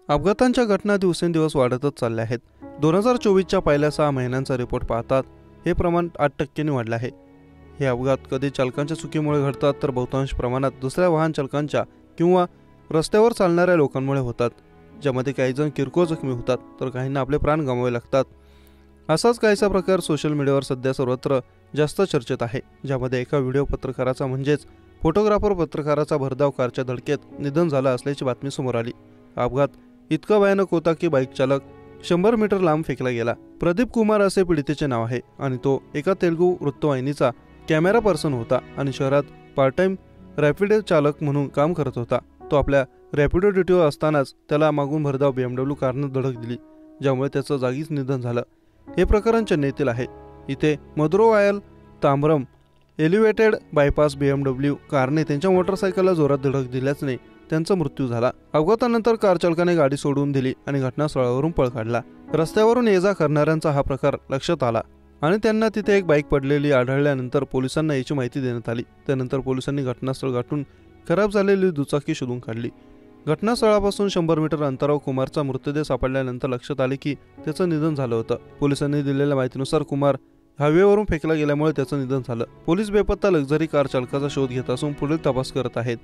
अपघातांच्या घटना दिवसेंदिवस वाढतच चालल्या आहेत। 2024च्या पहिल्या 6 महिन्यांचा रिपोर्ट पाहतात हे प्रमाण 8% वाढले आहे। हे अपघात कधी चालकांच्या चुकीमुळे घडतात तर बहुतांश प्रमाणात दुसऱ्या वाहन चालकांच्या किंवा रस्त्यावर चालणाऱ्या लोकांमुळे होतात, ज्यामध्ये काही जण किरकोळ जखमी होतात तर काहींना आपले प्राण गमवावे लागतात। असाच काहीसा प्रकार सोशल मीडियावर सध्या सर्वत्र जास्त चर्चेत आहे, ज्यामध्ये एका व्हिडिओ पत्रकाराचा म्हणजेच फोटोग्राफर पत्रकाराचा भरधाव कारच्या धडकेत निधन झालं असल्याची बातमी समोर आली। अपघात इतका भयानक होता की बाईक चालक 100 मीटर लांब फेकला गेला। प्रदीप कुमार असे पीडितेचे नाव आहे आणि तो एका तेलुगू वृत्तवाहिनीचा कॅमेरा पर्सन होता आणि शहरात पार्ट टाइम रॅपिडो चालक म्हणून काम करत होता। तो आपल्या रॅपिडो ड्युटीवर असतानाच त्याला मागून भरधाव BMW कारने धडक दिली, ज्यामुळे त्याचं जागीच निधन झालं। हे प्रकरण चेन्नईतील आहे। इथे मदुरवायल तांबरम एलिव्हेटेड बायपास BMW कारने त्यांच्या मोटरसायकलला जोरात धडक दिल्याने त्यांचा मृत्यू झाला। अपघातानंतर कार चालकाने गाडी सोडून दिली आणि घटनास्थळावरून पळ काढला। रस्त्यावरून ये जा करणाऱ्यांचा हा प्रकार लक्षात आला आणि त्यांना तिथे एक बाईक पडलेली आढळल्यानंतर पोलिसांना याची माहिती देण्यात आली। त्यानंतर पोलिसांनी घटनास्थळ गाठून खराब झालेली दुचाकी शोधून काढली। घटनास्थळापासून 100 मीटर अंतरावर कुमारचा मृतदेह सापडल्यानंतर लक्षात आले की त्याचं निधन झालं होतं। पोलिसांनी दिलेल्या माहितीनुसार कुमार हायवेवरून फेकला गेल्यामुळे त्याचं निधन झालं। पोलीस बेपत्ता लक्झरी कार चालकाचा शोध घेत असून पुढील तपास करत आहेत।